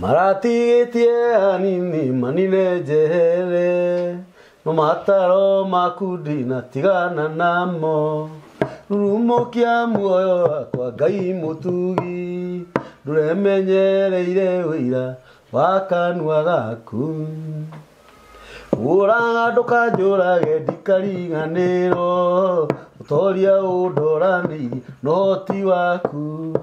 Maratigitie anini manine njehere no mataro makundi na tigana namo rumukia muoyo wakwa Ngai mutugi nduremenyereire wira wa kanua gaku Ura ndukanjurage ndikariganiro utoria undorani no ti waku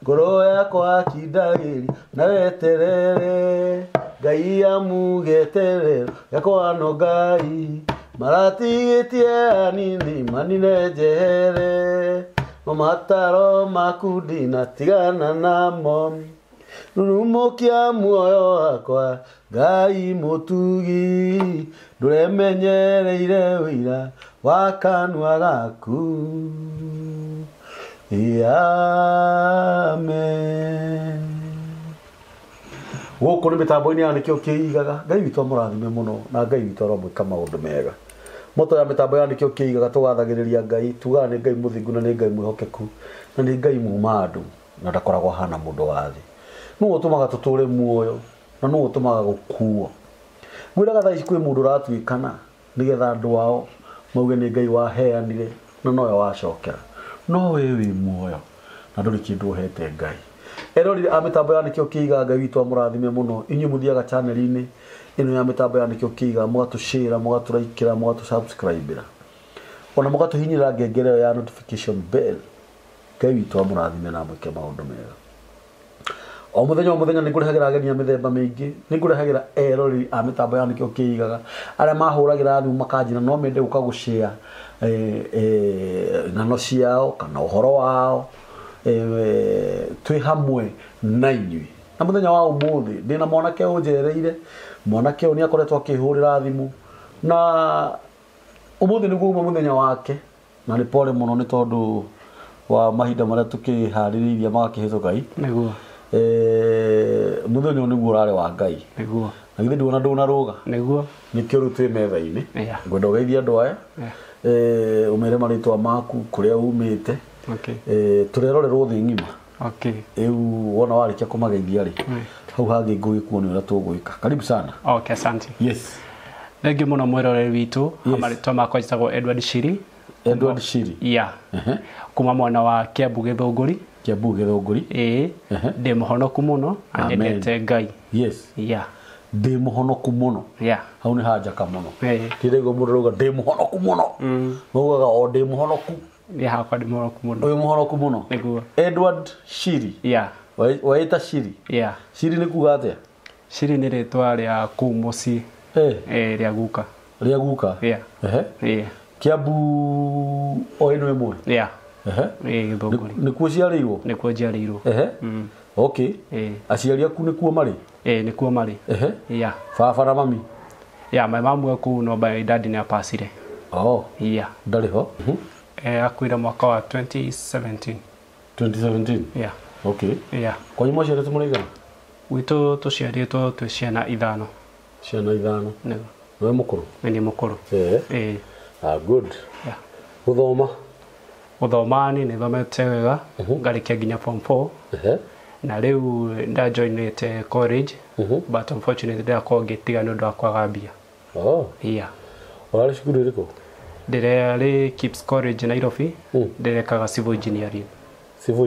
ngoro yakwa kindagiri na weterere Ngai amugeterere yakwa no Ngai maratigitie anini manine njehere no mataro makundi na tigana namo rumukia muoyo wakwa Ngai mutugi nduremenyereire wira wa kanua gaku Amen. Gũkũ nĩ mĩtambo-inĩ ya nĩkĩo kĩigaga Ngai witũ amũrathime mũno na Ngai witũ aromwĩka maũndũ mega moto ya mĩtambo ya nĩkĩo kĩigaga tũgathagĩrĩria Ngai tugaga nĩ Ngai mũthingu na nĩ Ngai mwĩhokeku na nĩ Ngai muuma andũ na ndakoragwo hana mũndũ wa thĩ nũũ ũtũmaga tũtũre muoyo na nũũ ũtũmaga gũkuo mwĩraga thaa ici kwĩ mũndũ ũratuĩkana nĩgetha andũ ao mauge nĩ Ngai waheanire na nowe wacokera no we wĩ muoyo na ndũrĩ kĩndũ ũhete Ngai erorire a mĩtambo ya nĩkĩo kĩigaga Ngai witũ amũrathime mũno inyuĩ mũthiaga channel-inĩ ĩno ya mĩtambo ya nĩkĩo kĩigaga mũgatũshare mũgatũraikĩra mũgatũsubscribe ona mũgatũhinyĩra ngengere ya notification bell Ngai witũ amũrathime na mwĩke maũndũ mega o mũthenya nĩ ngũrehagĩra ageni a mĩthemba mĩingĩ nĩ ngũrehagĩra eroreri a mĩtambo ya nĩkĩo kĩigaga arĩa mahũragĩra thimũ makanjĩra no mende gũka gũshare ng'ano ciao kana ũhoro wao twĩ hamwe na inyuĩ na mũthenya wa ũmũthĩ ndĩna mwanake ũnjereire mwanake ũyũ nĩ akoretwo akĩhũrĩra thimũ na ũmũthĩ nĩguo uma mũthenya wake na nĩ pole mũno nĩ tondũ wa mahinda marĩa tũkĩharĩrĩirie magakĩhĩtũka nĩguo mũthenya ũyũ nĩguo ũrarĩ wa Ngai nĩguo na githĩ ndũna ndũnarũga nĩguo nĩkĩo rĩu twĩ metha-inĩ ngwenda ũgeithie andũ aya ũmere marĩtwa maku kũrĩa umĩte tũrerorerwo thĩ ng'ima rĩu wona warĩkia kũmageithia rĩ hau hangĩ ngũgĩkuo nĩ ũrĩa tũgwĩka karibu sana asante yes thengiũ mũno mwĩroreri witũ marĩtwa makwa njĩtagwo Edward Shiri kuma mwena wa Kiambu Gĩthũngũri ndĩ mũhonoku mũno na nyendete Ngai ndĩ mũhonoku mũno hau nĩ hanjaka mũno ndĩraigua mũndũ arauga ndĩ mũhonoku mũno maugaga o ndĩ mũhonoku hakwa ndĩ mũhonoku mũno ũyũ mũhonoku mũno Edward Shiri waĩta Shiri Shiri nĩ kuga atĩa Shiri nĩ rĩtwa rĩa kũu mũciĩ rĩa guka Kiambu o ĩno ĩmwe Gĩthũngũri nĩkuo ciarĩirwo aciari aku nĩkuo marĩ nĩkuo marĩ baba na mami my mom were kũu no my dad nĩ apacire ndarĩ ho akuire mwaka wa 2017 kwanyu mwaciarĩtwo mũrĩigana gwitũ tũciarĩtwo twĩ ciana ithano nĩwe mũkũrũ nĩ mũkũrũ good gũthoma nĩ thomete wega ngarĩkia nginya form 4 na rĩu ndajoinĩte college but unfortunately ndakorwo ngĩtiga nĩ ũndũ wa kwaga mbia ũrarĩ cukuru ĩrĩkũ ndĩrarĩ Kips College Nairobi ndĩrekaga civil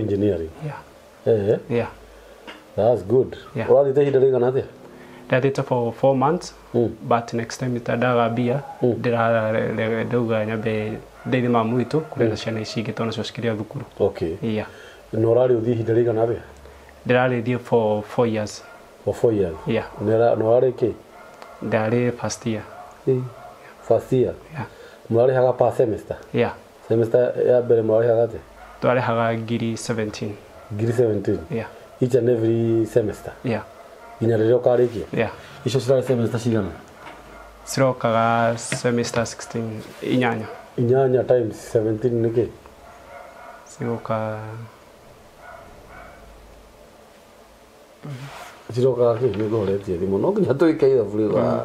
engineering that's good ũrathiĩte ihinda rĩigana atĩa ndathiĩte for 4 months but next time itandaga mbia ndĩrauga nyambe ndeithie mamu witũ kũrera ciana ici ingĩ tondũ nacio cikĩrĩ thukuru na ũrarĩ ũthiĩ ihinda rĩigana atĩa ndĩrarĩthiĩ for 4 years na ũrarĩ kĩ ndarĩ first year mũrarĩhaga per semester semester ya mbere mũrarĩhaga atĩa twarĩhaga ngiri 17 each and every semester nginya rĩrĩa ũkarĩkia icio cirarĩ semester cigana cirokaga semester 16 inyanya times 17 nĩ kĩ ciroka cirokaga kĩ nĩ ngũhoretie thimũ no nginya tũĩke ithabu rĩu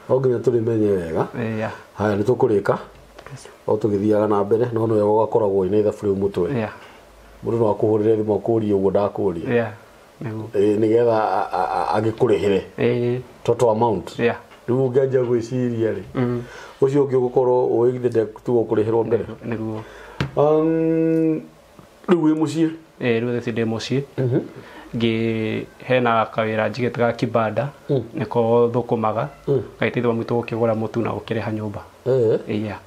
no nginya tũrĩmenye wega haya nĩ tũkũrĩka o tũgĩthiaga na mbere no nĩwe ũgakoragwo ina ithabu rĩu mũtwe mũndũ no akũhũrĩre thimũ akũrie ũguo ndakũria nigetha agikurehere total amount riu ngeja gwiciria ri ucio ungi gukorwo uigithite tu gukureherwo mbere niguo riu wi mucie riu thinde mucie hena kawira njigetaga kibanda niko thukumaga gaitithwa mwitu gukigura mutu na gukireha nyumba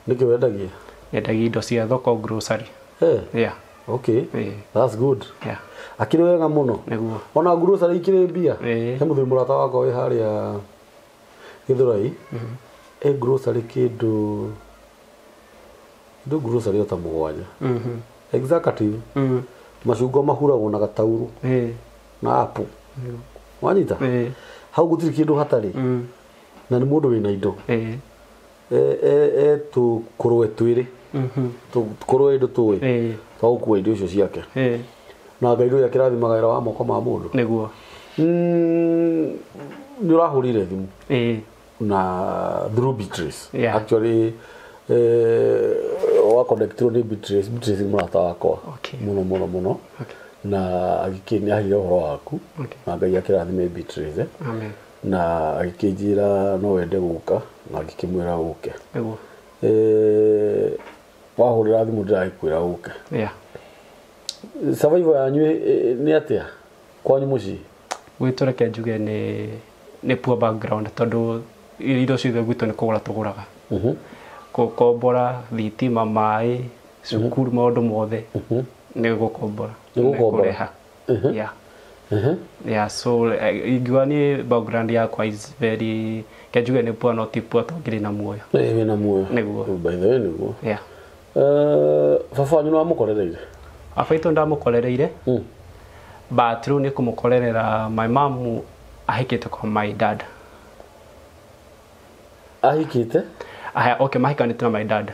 niki wendagia yendagia indo cia thoko grocery okay that's good akiri wega muno niguo ona grocery ikiri mbia he muthuri murata wako wi haria Githurai grocery kindu grocery ota mugwanja executive macungwa mahuragwo na gatauru na apu wanyita hau gutiri kindu hatari na ni mundu wina indo tu kurwe twiri tu kurwe indo tuwi twa gukua indo icio ciake na ngaido ya kirathimaga wĩra wa moko ma mundu niguo ni urahurire thimu na through Beatrice actually wa connectro ni Beatrice murata wakwa muno na agikini ahire uhoro waku na ngai akirathime Beatrice amen na agikijira no wende guka na agikimwira uke wahurira thimu ndirakwira uke survival yanyu ni atia kwanyu muci gwitureke njuge ni poor background tondu indo ciothe gwitu ni kugura tuguraga gukombora thitima mai cukuru maundu mothe ni gukombora kureha so ingiwa ni background yakwa is very kenjuge ni poor not poor tongiri na muoyo na muoyo niguo by the way niguo baba wanyu no amukorereire afaito ndamukorereire but riu ni kumukorerera my mom ahikite kwa my dad ahikite okay mahikanite na my dad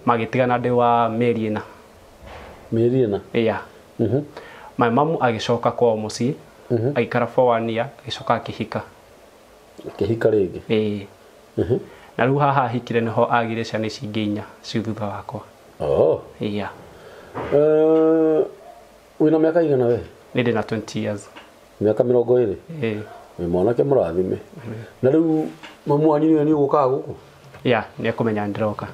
magitigana ndi wa meri ina my mom agicoka kwa muci aikara for 1 year agicoka akihika ringi na riu haha hikire niho agire ciana cinginya ciuthutha wakwa wina miaka igana we nindi na 20 years miaka 20 wi mwanake murathime na riu mamu wanyu ni ugukaga guku ni akumenya ndiroka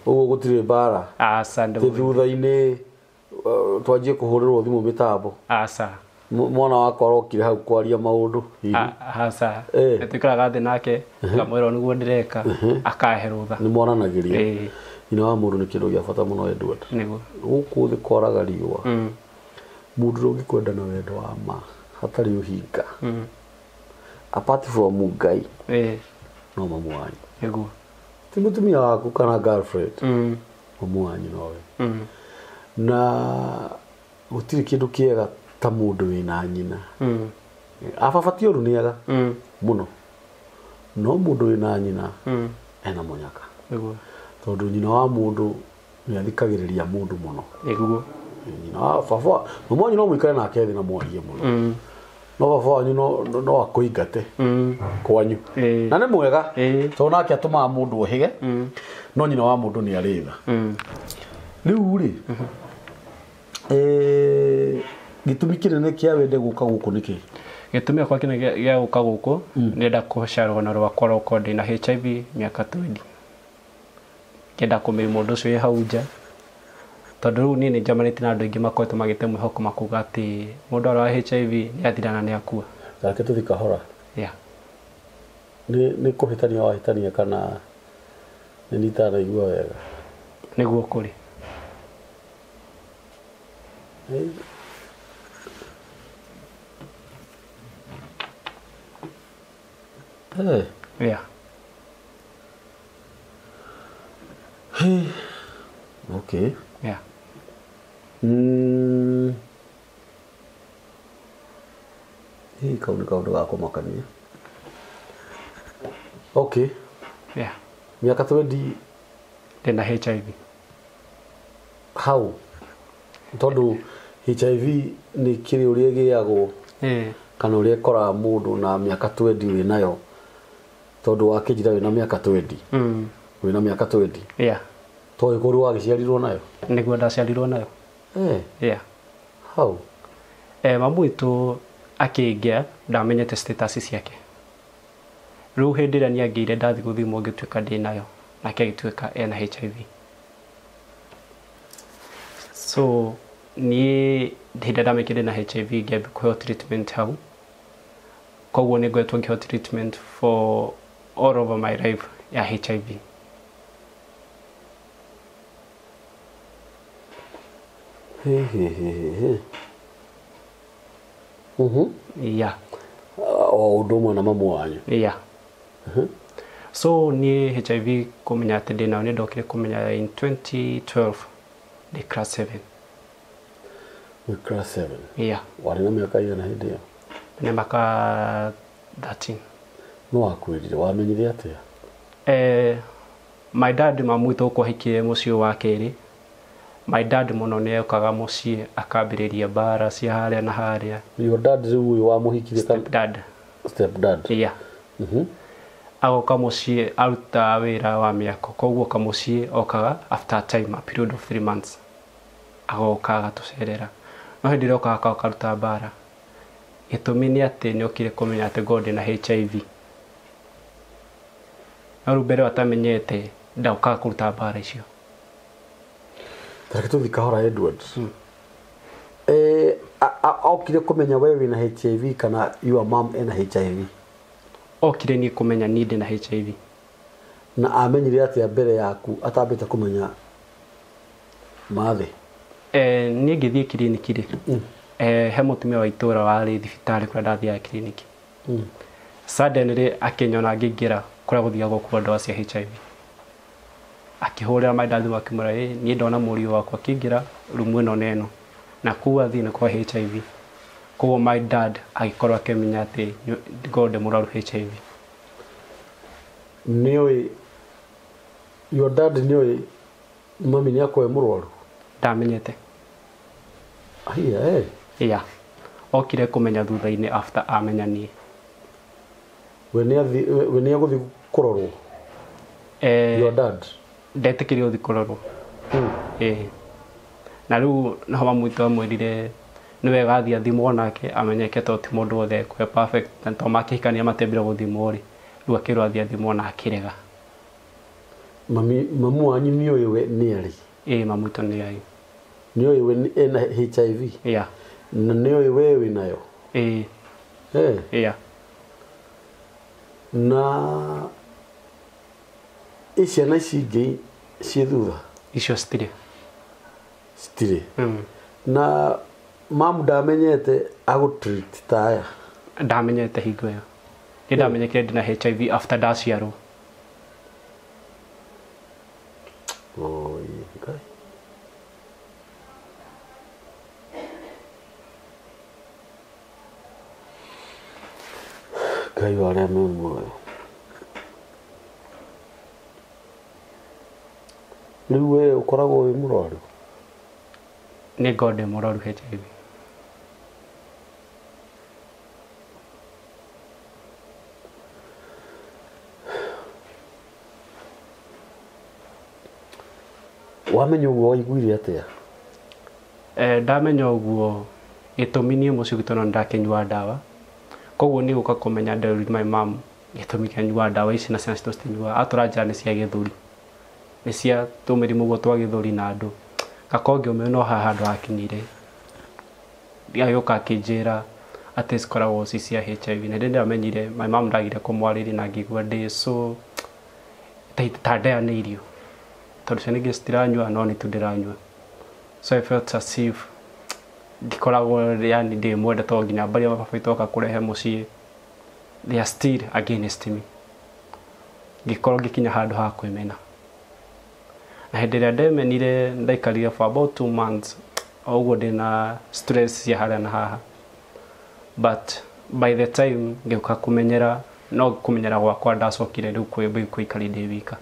uguo gutire bara sande thutha-ini twanjie kuhurirwo thimu mitambo mwana wakwa arokire hau kwaria maundu tukaraga thi nake ngamwira niguo ndireka akahe rutha ni mwaranagiria ina wa mundu ni kindu gia bata muno Edward niguo guku thi koraga riua mundu rungikwenda na wendo wa ma hatari uhinga apart from Ngai no mamu wanyu niguo ti mutumia waku kana girlfriend mamu wanyu nowe na gutiri kindu kiega ta mundu wina nyina ababatio runiaga muno no mundu wina nyina ena munyaka tondu nyina wa mundu ni athikagiriria mundu muno nyina baba mamu wanyu no mwikare nake thi na mwarie muno no baba wanyu no akuingate kwanyu na ni mwega tondu nake atumaga mundu ohige no nyina wa mundu ni aritha riu ri gitumi kinene kia wende guka guku niki gitumi kwa kinene gia guka guku nenda kucarwo na rwakwa roko ndina HIV miaka 20 kenda kumiri mundu ucio hau nja tondu riu ni njamanite na andu ingi makoretwo magite mwihoko makuga ati mundu wa HIV ni athirana ni akua reke tuthika hora ni kuhitania wa hitania kana ni nitara igua wega niguo kuri okay kaundu gakumakania okay miaka 20 ndina HIV how tondu HIV ni kiri uria giagwo kana uria kora mundu na miaka 20 winayo tondu wakijira wina miaka 20 wina miaka 20 toy kuru wagiciarirwo nayo niguo ndaciarirwo nayo how mamu itu akĩingĩa ndamenyete status ciake rĩu hĩndĩ ĩrĩa niangĩire ndathi gũthimwo ngĩtuĩka ndĩnayo nake agĩtuĩka ena HIV so niĩ hĩndĩ ndamĩkire na HIV ngĩambia kũheo treatment hau koguo nĩ ngoretwo ngĩheo treatment for all over my life ya HIV yeah ũndũ ũmwe na mamu wanyu yeah so niĩ HIV kũmenya atĩ ndĩnayo nĩ ndokire kũmenya in 2012 ndĩ class 7 class 7 yeah warĩ na mĩaka igana hĩndĩ ĩyo nĩ maka 13 no wakwĩrire wamenyire atĩa my dad mamu witũ kũhikie mũciĩ wa kerĩ my dad mũno nĩ okaga mũciĩ akambĩrĩria bara cia harĩa na harĩa your dad rĩu ũyũ wa mũhikirie step dad yeah agoka mũciĩ aruta wĩra wa mĩako koguo ka mũciĩ okaga after time a period of 3 months agoka agatũcerera no hĩndĩ ĩrĩa okaga akaruta bara gĩtũmi nĩ atĩ nĩ okire kũmenya atĩ God na HIV no rĩu mbere atamenyete ndaukaga kũruta bara icio tareke tũthi kahora Edward okire kũmenya we wĩna HIV kana your mom ena HIV okire niĩ kũmenya niĩ ndĩ na HIV na amenyire atĩa mbere yaku atambĩte kũmenya mathĩ niĩ ngĩthiĩ kiriniki rĩ he mũtumia wa itũũra warĩ thibitarĩ kũrĩa ndathiaga kiriniki suddenly akĩnyona ngĩingĩra kũrĩa gũthiagwo kũgũra ndawa cia HIV akĩhũrĩra my dad akĩmwĩra niĩ ndona mũriũ wakwa akĩingĩra rumu ĩno na ĩno na kũu athiĩ nĩ kwa HIV koguo my dad agĩkorwo akĩmenya atĩ God mũrwaru HIV nĩoĩ your dad nĩoĩ mami nĩ akwa mũrwaru ndamenyete yeah okire kũmenya thutha-inĩ after amenya niĩ we nĩ agũthiĩ kũrorwo your dad ndetĩkĩrio gũthiĩ kũrorwo na rĩu no mamu witũ amwĩrire nĩ wega athiĩ athimwo nake amenyeke to ti mũndũ wothe ekwe perfect na to makĩhikania matembire gũthimwo rĩ rĩu akĩrwo athiĩ athimwo na akĩrega mamu wanyu nĩoĩ we nĩ arĩ mamu witũ nĩ arĩ nĩoĩ we ena HIV na nĩoĩ we wĩnayo na ciana ici ingĩ ciĩ thutha icio citirĩ na mamu ndamenyete agũtreat ta aya ndamenyete hingo ĩyo nĩ ndamenyekire ndĩ na HIV after ndaciarwo Ngai wa arĩa me muoyo rĩu we ũkoragwo wĩ mũrwaru nĩ God mũrwaru HIV wamenya ũguo waiguire atĩa ndamenya ũguo gĩtũmi niĩ mũciĩ gwitũ no ndakĩnyua ndawa koguo nĩ gũka kũmenya ndarĩ my mom gĩtũmi kĩa nyua ndawa ici na ciana citũ citinyua atũra njĩra nĩ cia gĩthũri nĩ cia tũmĩrimũ guo twa gĩthũri na andũ gakorwo ngĩũmenya no haha handũ hakinyire agĩũka akĩnjĩra atĩ cikoragwo ci cia HIV na hĩndĩ ndamenyire my mom ndagire kũmwarĩria na ngĩigua ndĩ so ta ndeanĩirio tondũ ciana ingĩ citiranyua no nĩ tu ndĩranyua so I felt as if ndikoragwo yani ndĩ mwende to nginya mbaria baba witũ oka kũrehe mũciĩ they are still against me ngĩkorwo ngĩkinya handũ ha kwĩmena na hĩndĩ ĩrĩa ndemenire ndaikarire for about 2 months ũguo ndĩna stress cia harĩa na haha but by the time ngĩũka kũmenyera no kũmenyera gwakwa ndacokire rĩu kwĩikari ndĩ wika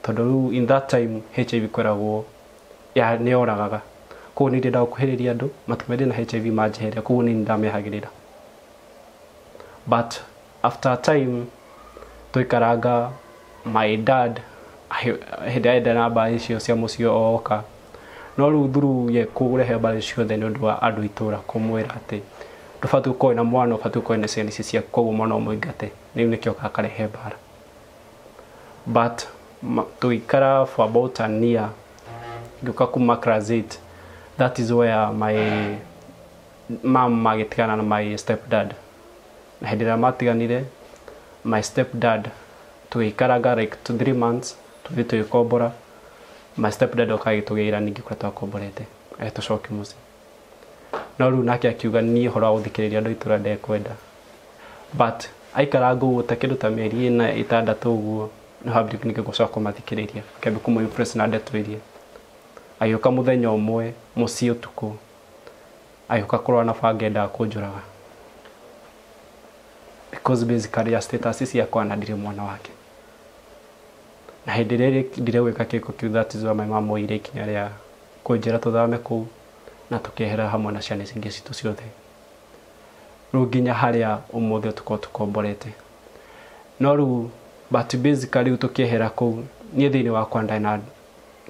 tondũ rĩu in that time HIV koragwo nĩ yoragaga koguo nĩ ndĩendaga gũkuhĩrĩria andũ matimendĩ na HIV manjeheria koguo nĩ ndamĩhagĩrĩra but after a time tũikaranga my dad hĩndĩ ĩrĩa na mbara icio cia mũciĩ oka no rĩu through ye kũrehe mbara ciothe nĩ ũndũ wa andũ itũra kũmwĩra atĩ ndubatu ko na mwana ubatu ko na ciana cia koguo mwana umuingate niu nikio kakarehe bara but tuikara for about a year nduka kuma class 8 that is where my mom magitikana na my stepdad na hindira matiganire my stepdad tuikaraga like 3 months tuikombora my stepdad okagitugira ningi kwa twakomborete tucoke muci no ru nake akiuga ni hora uthikiriria andu itura ndekwenda but aikara nguta kindu ta meri na itandatu uguo no habrik nike gucoka mathikiriria kembe kumu impress na ndeto irie ayoka muthenya umwe muci utuku ayoka kurwa na fangenda kunjuraga because basically ya status yakwa na ndire mwana wake na hindire ndire gwika kiko kiu that is why my mom oire kinya ria kunjira tuthame ku na tukehera hamwe na ciana cingi citu ciothe ruginya haria umuthi tukomborete no ru but basically tukehera ku nie thini wakwa ndana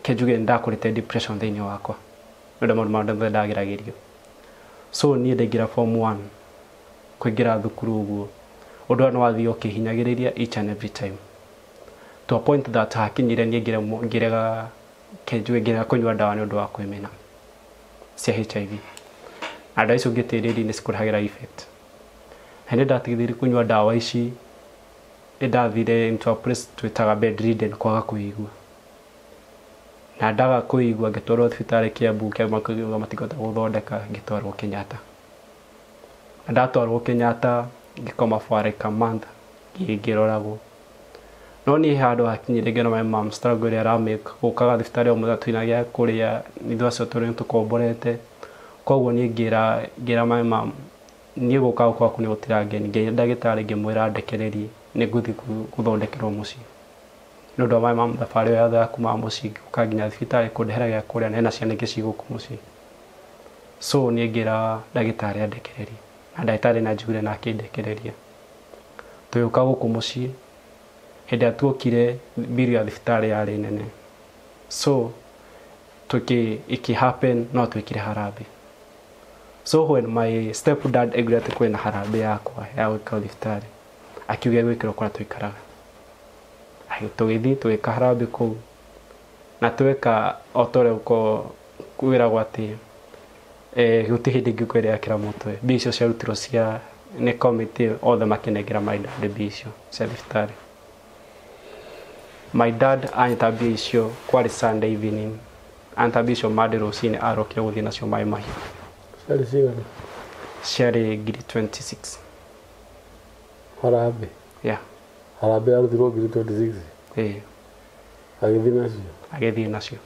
kejuge ndakurite depression thini wakwa ndo maundu ndagiragirio so nie ndegira form 1 kuingira thukuru uguo undu no wathio kihinyagiriria each and every time to a point that hakinyire nie ngirega kejuge ngira kunywa dawa ni undu wa kwimena cia HIV na dawa icio ngitiriri ni cikuragira effect hende ndatigithiri kunywa dawa ici ndathire into a place twitaga bedridden kwaga kuigua na ndaga kuigua ngitwarwo thibitari Kiambu Kiambu matigota guthondeka ngitwarwo Kenyatta ndatwarwo Kenyatta ngikoma for like a month ngiroragwo no ni handu hakinyire ngeno my mom struggle ya ramake gukaga thibitari o mutha twinagia kuria nithu acio turi tukomborete koguo ni ngira my mom ni gukaga kwa kuni gutirange ngi ndagitari ngimwira ndekererie ni nguthi guthondekerwo muci no ndo my mom thabari ya kuma muci ukaginya thibitari kundehera kuria na ciana ingi ciguku muci so ni ngira ndagitari andekererie na ndagitari na njugire na kindekereria tuyuka guku muci hende atuokire bill ya thibitari yari nene so iki happen no twikire harambe so when my stepdad agreed to kwena harambe yakwa ya gwika thibitari akiuga gwikira kwa twikaraga ayo tugithi twika harambe ku na tweka otore uko kwira gwati guti hindi ngikwere yakira mutwe bicio cia rutiro cia ne committee all the makinegira my dad bicio cia thibitari. My dad antabia icio kwari Sunday evening antabia icio Monday rocine arokire guthie nacio mai mahi Sari sigana share grade 26 harambe harambe aruthirwo grade 26 agithie nacio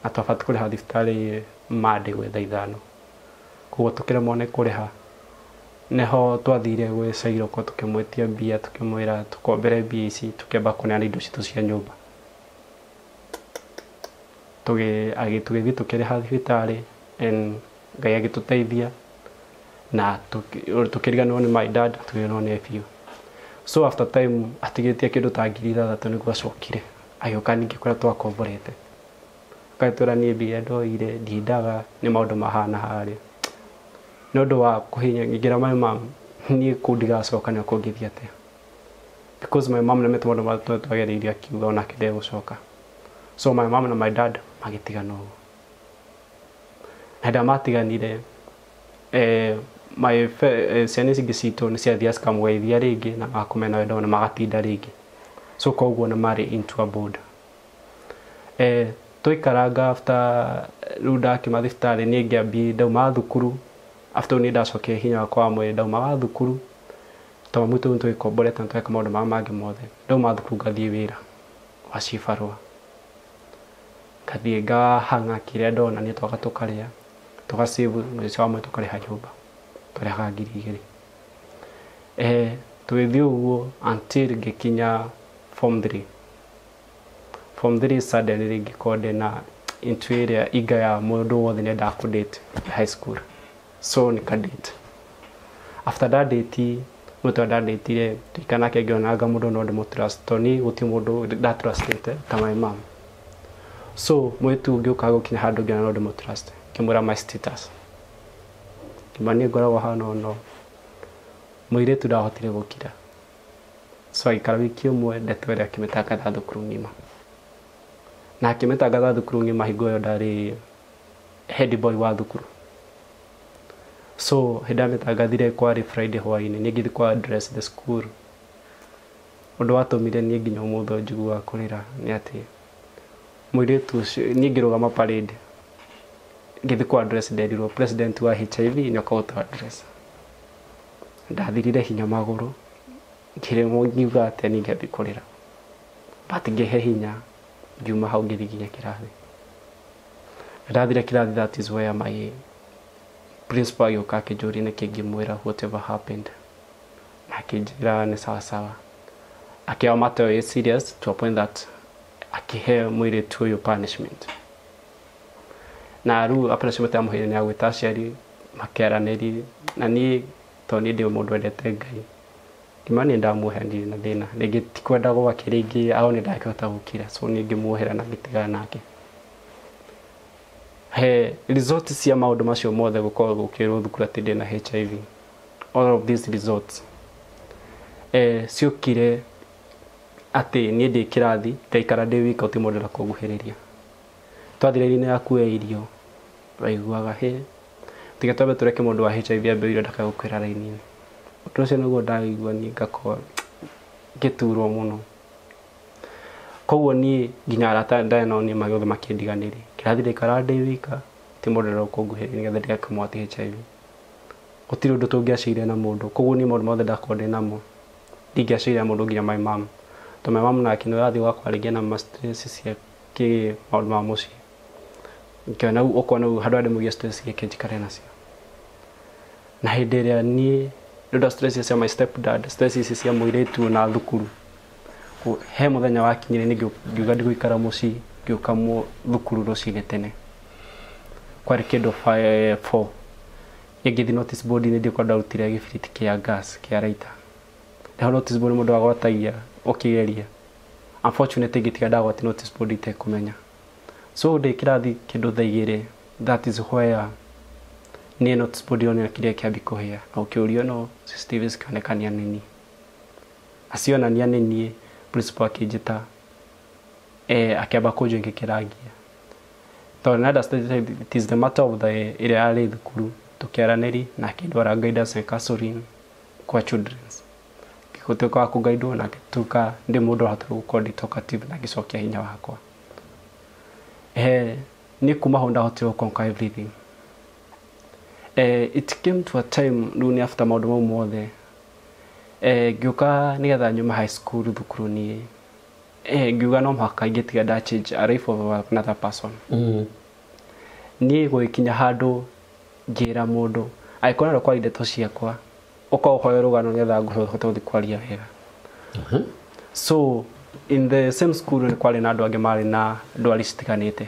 atwabati kuriha thibitari Monday gwetha ithano kuguo tukiremwo ni kuriha neho twathire gwe Cairo ko tukimwetia mbia tukimwira tukombere mbia ici tukemba kuneana indo citu cia nyumba tugithi tukiriha thibitari en Ngai agituteithia na tukiriganwo ni my dad tukiriganwo ni FU so after time atigitie kindu ta 3,000 niguo acokire ayoka ningi kura twakomborete kaitũra ni mbia ndoire ndindaga ni maundu mahana hari no ndo wa kuhinya ngira my mom ni kundiga coka ni kungithia te because my mom nemetwo ndo matwageriria kiuga ona kide gucoka so my mom na my dad magitigana uguo hada matiganire my ciana cingi citu ni ciathia cikamweithia ringi na makumena wendo na magatinda ringi so koguo na mari into a board tuikaranga after ruda kimathibitari ni ngiambi ndauma thukuru after ni ndacoke hinya kwa mwe ndauma thukuru to mutu ntu ikomborete ntu eka maundu mangi mothe ndauma thukuru ngathie wira wa cibarua ngathie ngahanga kiria ndona ni twaga tukaria tukasibu mwico wa mwe tukariha nyumba turiha 2,000 twithie uguo until ngikinya form 3 suddenly ngikode na into area iga ya mundu wothe ni ndakudate high school so ni kadate after that date mutu ndadatire tikana kegionaga mundu no ndemutrust toni guti mundu ndatrustete ta my mom so mwetu ngiuka gukinya handu ngiona no ndemutrust kimura my status kimani ngoragwo hana no muiretu ndahotire gukira so aikara wiki umwe ndeto ĩrĩa akĩmĩtangatha thukuru ng'ima na akĩmĩtangatha thukuru ng'ima hingo ĩyo ndarĩ head boy wa thukuru so hĩndĩ amĩtangathire kwarĩ Friday hwaĩ-inĩ niĩ ngĩthiĩ kwa address the school ũndũ watũmire niĩ nginya ũmũthĩ njiguaga kũrĩra nĩ atĩ mũirĩtu ũcio niĩ ngĩrũgama parade ngĩthiĩ kwa address nderirwo president wa H.I.V nĩ okauta address ndathirire hinya magũrũ ngĩremwo ngiuga atĩ nĩ ngĩambia kũrĩra but ngĩhe hinya ngiuma hau ngĩthiĩ nginya kĩrathi ndathire kĩrathi that is where my principal agĩũka akĩnjũria nĩkĩ ngĩmwĩra whatever happened na akĩnjĩra nĩ sawa sawa akĩoya matter ĩyo serious to a point that akĩhe mũirĩtu ũyũ punishment na rĩu punishment ya mũhĩrĩ nĩ agwĩta aciari makĩaranĩria na niĩ tondũ niĩ ndĩ mũndũ wendete Ngai kimani ndamuohanire na thĩna rĩngĩ tikwenda gwake rĩngĩ aone ndakĩhota gũkira so niĩ ngĩmuohera na ngĩtigana nake he result cia maũndũ macio mothe gũkorwo gũkĩrwo thukuru atĩ ndĩ na HIV all of these results ciokire atĩ niĩ ndĩ kĩrathi ndaikara ndĩ wika ũtĩ mũndũ na kũguhĩrĩria twathire-inĩ ya kuoya irio waiguaga tiga twambe tũreke mũndũ wa HIV ambe irio ndakagũkwĩra raini-inĩ ũndũ ũcio nĩguo ndaigua niĩ ngakorwo ngĩturwo mũno koguo niĩ nginya arata ndarĩ nao niĩ magĩothe makĩndiganĩria kĩrathi ndaikara ndĩ wika ti mũndũ na kũguhĩrĩria nĩgetha ndigakamwate HIV gũtirĩ ũndũ tũngĩaciire na mũndũ koguo niĩ maũndũ mothe ndakorwo ndĩ namo ndingĩaciire mũndũ nginya my mom to my mom nake nĩ arathiĩ gwakwarĩria na stress cia maũndũ ma mũciĩ ngĩona ũkona handũ arĩ mũgia stress gĩkĩ njikare nacio na hĩndĩ ĩrĩa niĩ nĩũndũ stress cia my step dad stress ici cia mũirĩtu na thukuru he mũthenya wakinyire nĩ ngiuga ndigũikara mũciĩ ngĩũka thukuru rũcinĩ tene kwarĩ kĩndũ 4 ngĩthiĩ notice board nĩ ndĩkwa ndarutire gĩbiriti kĩa gas kĩa raita ndaho notice board mũndũ agwatagia ũkĩgeria unfortunately ngĩtiga ndagwati notice board itekũmenya so ndĩ kĩrathi kĩndũ thaa 2 that is where niĩ notice board yone kĩrĩa kĩambi kũhĩa na ũkĩũrio no CCTV cikanekania nĩ niĩ acionania nĩ niĩ principal akĩnjĩta akĩamba kũnjũa ngĩkĩrangia tondũ na understand it is the matter of the ĩrĩa yarĩ thukuru tũkĩaranĩri na akĩndwara guidance and counseling kwa children's gũtuĩka wa kũgaidwo na ngĩtuĩka ndĩ mũndũ ũrahota gũkorwo talkative na ngĩcokia hinya wakwa nĩ kuma ho ndahotire conquer everything it came to a time rĩu nĩ after maũndũ mau mothe ngĩũka nĩgetha nyuma high school thukuru niĩ ngiuga no mũhaka ingĩtiga nda change a life of another person niĩ gũgĩkinya handũ ngĩra mũndũ angĩkorwo nĩ kwari ndeto ciakwa ũkaũhoya rũgano nĩgetha ngũhote gũthiĩ kwaria wega so in the same school nĩ kwarĩ na andũ angĩ marĩ na ndwari citiganĩte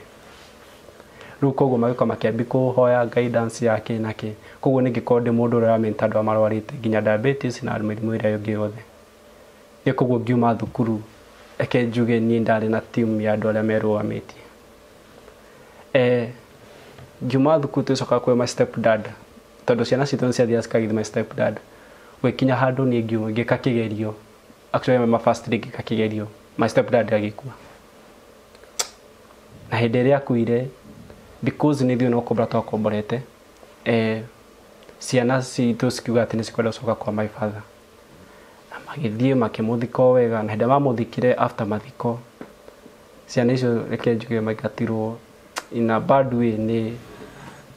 rĩu koguo magĩũka makĩambi kũhoya guidance yake nake koguo nĩ ngĩkorwo ndĩ mũndũ ũrĩa wamenta andũ amarwarĩte nginya diabetes na mĩrimũ ĩrĩa ĩngĩ yothe nĩ koguo ngiuma thukuru eke njuge niĩ ndarĩ na team ya andũ arĩa merũgamĩtie ngiuma thukuru tũcoka kwĩ my step dad tondũ ciana citũ nĩ ciathiaga cikagithia my step dad gũkinya handũ niĩ ngiuma ngĩka kĩgerio actually my first day ngĩka kĩgerio my step dad agĩkua na hĩndĩ ĩrĩa akuire because nĩ thiĩ no kũmbra twakomborete ciana citũ cikiuga atĩ nĩ cikwenda gũcoka kwa my father na magĩthiĩ makĩmũthika wega na hĩndĩ mamũthikire after mathiko ciana icio reke njuge maingatirwo in a bad way nĩ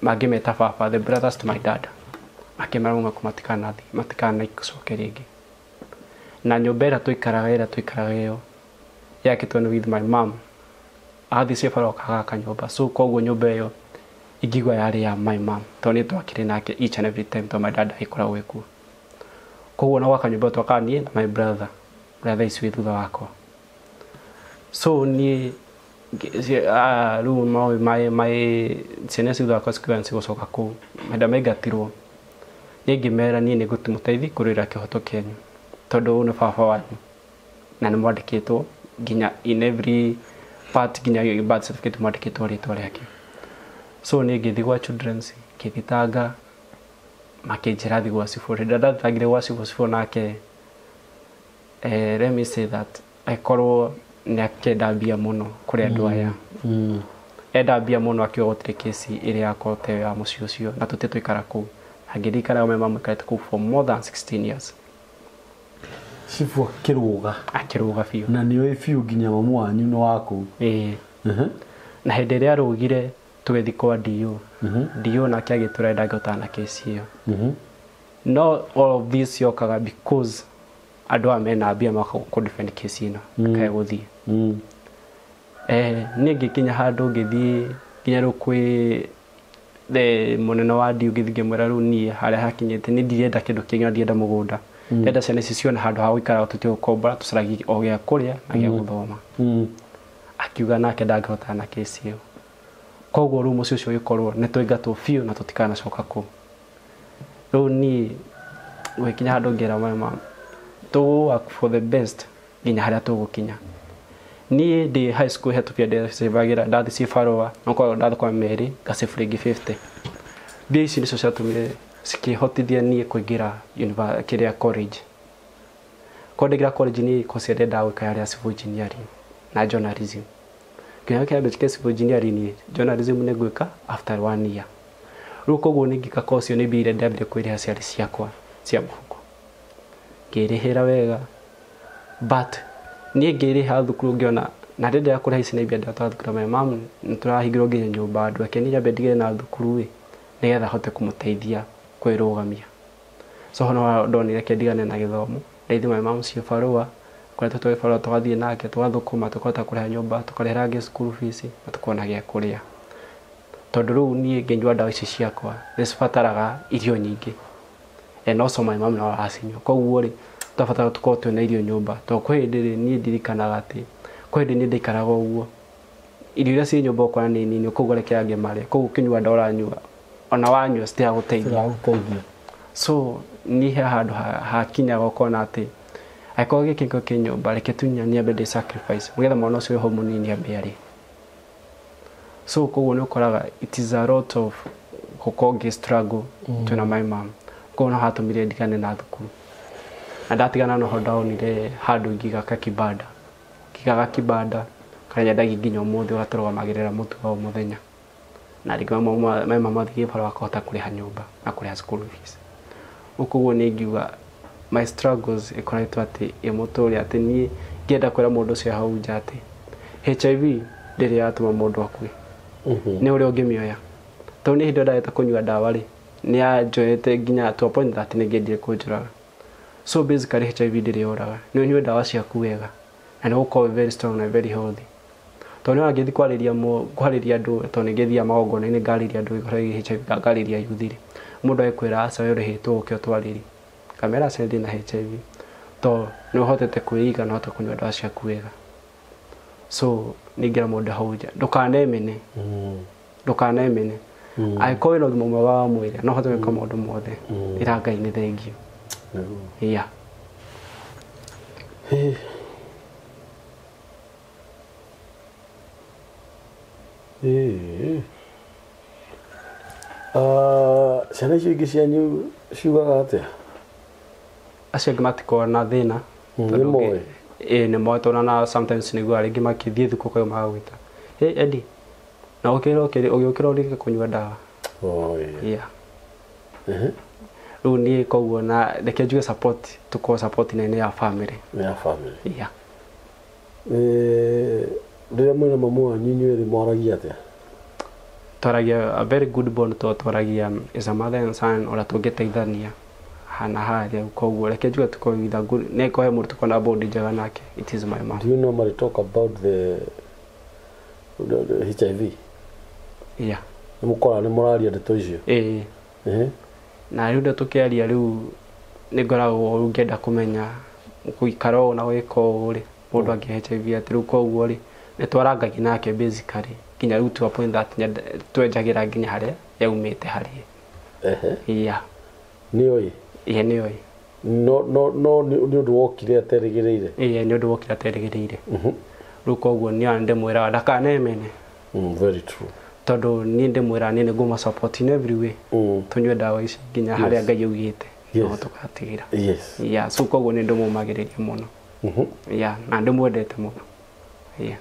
mangĩmeta baba the brothers to my dad makĩmera matikana icoke rĩngĩ na nyũmba ĩrĩa tũikaraga ĩyo yakĩtwo nĩ with my mom athi cebara kaga nyũmba so koguo nyũmba ĩyo ingĩgwa yarĩ ya my mom tondũ nĩ twakĩrĩ nake each and every time to my dad agĩkoragwo ekuo koguo na gwaka nyũmba twakaga niĩ na my brother ici thutha wakwa so niĩ rĩu my ciana thutha wakwa cikiuga cigũcoka kũu hĩndĩ maingatirwo niĩ ngĩmera niĩ nĩ ngũmũteithia kũrũĩra kĩhoto kĩanyu tondũ ũyũ nĩ baba wanyu na nĩ mwandĩkĩtwo nginya in every part nginya birth certificate mwandĩkĩtwo rĩtwa rĩake so niĩ ngĩthiĩ gwa children's ngĩthitanga makenjira thi gwa cibũ ndathagire gwa cibũ nake let me say that akorwo nĩ akenda mbia mũno kũrĩ andũ aya enda mbia mũno akiuga gũtirĩ kesi ĩrĩa yakote ya mũciĩ ũcio na tũtĩ tũikara kũu angĩrikara me mamu ikarĩte kũu for more than 16 years Cibũ akĩrũga biũ na nĩ oĩ biũ nginya mamu wanyu nĩ wa kũu na hĩndĩ ĩrĩa arũgire tũgĩthiĩ kwa DO DO nake agĩtũra ndangĩhotana na kesi ĩyo no all of this yokaga because andũ aya mena mbia makagũ defend kesi ĩno kae gũthiĩ niĩ ngĩkinya handũ ngĩthiĩ nginya rĩu kwĩ mũnene wa DO ngĩthiĩ ngĩmwĩra rĩu niĩ harĩa hakinyĩte nĩ ndirenda kĩndũ kĩngĩ ndirenda mũgũnda ndenda ciana ici cione handũ ha gũikara tũtigũkombora tũcaragie o gĩa kũrĩa na gĩa gũthoma akiuga nake ndangĩhotana na kesi ĩyo koguo rĩu mũciĩ ũcio ũgĩkorwo nĩ tũingatwo biũ na tũtikanacoka kũu rĩu niĩ gũgĩkinya handũ ngĩra mama to work for the best nginya harĩa tũgũkinya niĩ ndĩ high school hetũkia ndĩcĩbagĩra ndathi cibarũa no kwa ndathũkwa merĩ ngacĩbũ rĩngĩ 50 mbia ici nĩcio ciatũmire cikĩhotithia niĩ kũingĩra kĩrĩa college kũndĩgira college niĩ kosi ndenda gwĩka ya civil engineering na journalism kĩrĩa kĩambĩte kĩa civil engineering journalism nĩ gwĩka after 1 year rĩu koguo nĩ ngĩka kosi nĩ mbia ndambire kwĩrĩha ciarĩ ciakwa cia mũhuko ngĩrĩhĩra wega but niĩ ngĩrĩha thukuru ngĩona na ndenda kũrĩha ici nĩ mbia ndatwara thukuru my mom nĩtũrahingĩrwo nginya nyũmba andũ ake nĩ nyambe ndigire na thukuru nĩgetha hote kũmũteithia kwĩrũgamia so hono ndonire kĩndigane na gĩthomo ndeithia my mom cio barũa kũrĩa tũtwarĩ tũgathiĩ nake tũgathũkũma tũkahota kũrĩha nyũmba tũkarĩhĩra ngĩ cukuru fees na tũkona gĩa kũrĩa tondũ rĩu niĩ ngĩnyua ndawa ici ciakwa nĩcibataraga irio nyingĩ and also my mom no aracinyua koguo rĩ tũbatara tũkorwo twĩna irio nyũmba tondũ kwĩ hĩndĩ nĩ ndirikanaga atĩ kwĩ hĩndĩ nĩ ndaikaraga ũguo irio iria ciĩ nyũmba okona nĩ nini koguo reke ngĩmarĩa koguo kĩnyua ndawa ũranyua ona wanyua citigagũteithia so niĩ he handũ hakinyaga ũkona atĩ akorwo gĩkĩko kĩnyũmba reke tunya nyambe ndĩ sacrifice nĩgetha mwana ũcio wĩho mũnini ambe arĩ so koguo nĩ ũkoraga it is a lot of gũkorwo ngĩ struggle twĩna my mom koguo no hatũmire ndigane na thukuru na ndatigana noho ndaonire handũ ingĩgaka kibanda karĩa nyendagia nginya ũmũthĩ ũgatũrũgamagĩrĩra mũtu o mũthenya na rĩngĩ my mama athiĩ bara akahota kũrĩha nyũmba na kũrĩha school fees koguo nĩ ngiuga my struggles ikoretwo atĩ mũtũrĩ atĩ niĩ ngĩenda kwĩra mũndũ ũcio hau nja atĩ HIV ndĩrĩ yatũma mũndũ akue nĩ ũrĩa ũngĩmĩoya tondũ nĩ hĩndĩ ndareta kũnyua ndawa rĩ nĩ anjoete nginya to a point that nĩ ngĩendire kũnjũraga so basically HIV ndĩrĩ yoraga nĩ ũnyue ndawa ciaku wega na nĩ ũgũkorwo very strong na very healthy tondũ nĩ wangĩthi kwarĩria andũ tondũ nĩ ngĩthiaga magongona-inĩ ngarĩria andũ gĩkoragwo HIV ngarĩria yuthi rĩ mũndũ agĩkwĩra aca we ũrĩhĩtwo ũke ũtwarĩri kamera aca na HIV tondũ nĩ ũhotete kwĩiga na ũhota kũnyua ndawa ciaku wega so nĩngĩra mũndũ hau nja ndũkanemene angĩkorwo wĩna ũgima mwega wa mwĩrĩ no ũhote gwĩka maũndũ mothe ĩra Ngai nĩ thengio yeah ciana icio ingĩ cianyu ciugaga atĩa acio angĩ matikoa na thĩna nĩmoĩ nĩ moĩ tondũ na sometimes nĩguo rĩngĩ makĩthiĩ thukuru kwa magagwĩta hey Eddie na ũgĩũkĩra ũrĩke kũnyua ndawa yeah rĩu niĩ koguo na reke njuge tũkorwo support nene ya family yeah rĩrĩa mwĩna mamu wanyu inyuĩ mwaragia atĩa twaragia a very good bond twaragia as a mother and son ũrĩa tũngĩteithania hana harĩa koguo reke njuge tũkorwo with good nĩ kohe mũndũ tũkorwo na bond njega nake it is my mom. Do you normally talk about the HIV? Yeah. Nĩ mũraria ndeto icio? Na rĩu ndeto tũkĩaria rĩu nĩ ngoragwo ngĩenda kũmenya gũikara ũũ na gwĩka ũũ rĩ mũndũ angĩ HIV atĩ rĩu koguo rĩ nĩ twarangagia nake basically nginya rĩu to a point that twenjagĩra nginya harĩa yaumĩte harĩa yeah nĩoĩ nĩoĩ no nĩ ũndũ wokire aterĩgĩrĩire nĩ ũndũ wokire aterĩgĩrĩire rĩu koguo nĩ ndĩmwĩraga ndakanemene very true tondu ni ndimwira ni nguma support in every way tunywe dawa ici nginya haria Ngai augite no tukatigira yeah so koguo ni ndumumagiriria muno yeah na ndimwendete muno yeah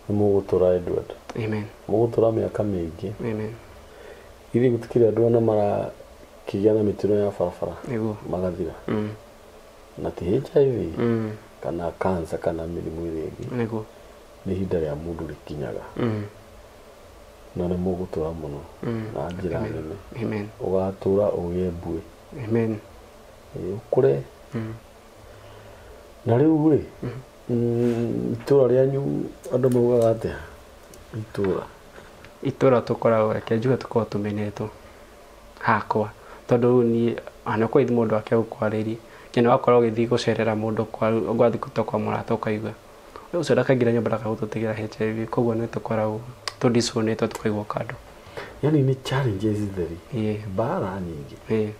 mugutura Edward amen mugutura miaka mingi amen iri gutikira andu na mara kigana mitino ya farafara magathira na ti HIV kana cancer kana mirimu iringi ni hinda ya mundu rikinyaga na ne mugutura muno na njira nene amen ugatura uyembue amen ukure na riu ri itura rianyu andu maugaga atia itura tukoragwo kenjuga tukorwo tumenetwo hakwa tondu ni anako ithi mundu ake gukwariria kene wakorwo githi gucerera mundu kwa gwathi kutokwa murata ukaigua ucio ndakagira nyumba ndakagututigira HIV koguo ni tukoragwo tudisonetwo tukaigua kando yani ni challenges theri bara nyingi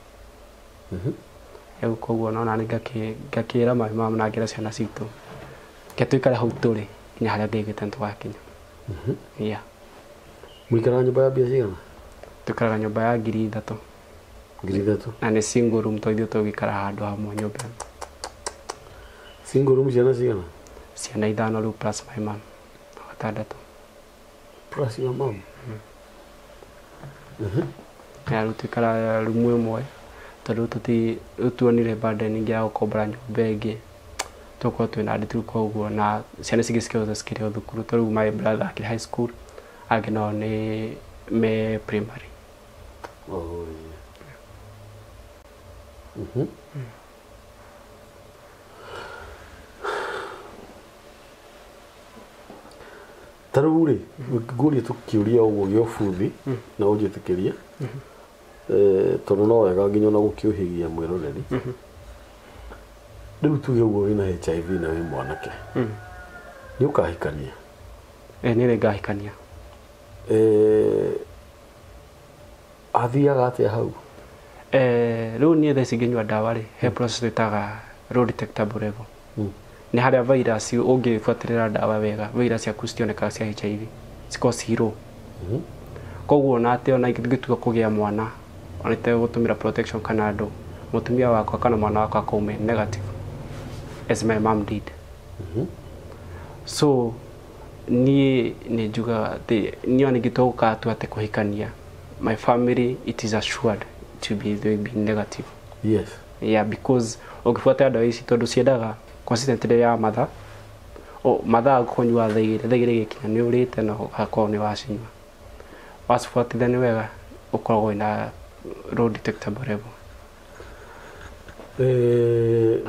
koguo nona ni ngakira mama na ngira ciana citu ketuikara hau turi nginya haria ngigite tugakinya yeah mwikara nyumba ya bia cigana tukaraga nyumba ya 3,000 na ni single room toithio tugikara handu hamwe nyumba single room ciana cigana ciana 5 riu plus my mom 6 plus your mom ya riu tukara room imwe tondu tuonire burden ingi ya gukombora nyumba ingi tukorwo twina nditu koguo na ciana cigicikio cikiri thukuru tondu my brother akiri high school angi no ni me primary taruri nguri tukiuria uguo giobuthi na ujitikiria tondu no wega nginya na gukiuhigia mwiroreri riu tuge uguo wina HIV na wi mwanake ni ukahikania ni ngahikania athiaga atia hau riu ni theci nginywa dawa ri he process itaga low detectable level ni haria virus ungifuatirira dawa wega virus yaku cionekaga cia HIV ciko zero koguo na ate ona ingituga kugia mwana onete gutumira protection kana ndo mutumia wakwa kana mwana wakwa kaume negative as my mom did so ni juga ni oni gitoka tu ate kuhikania my family it is assured to be negative yeah because ukifuata dawa ici tondu ciendaga consistently ya mother mother kunywa thaigire gikinya ni urite no hakwa ni wacinywa wasifuatithia ni wega ukoragwo na low detectable level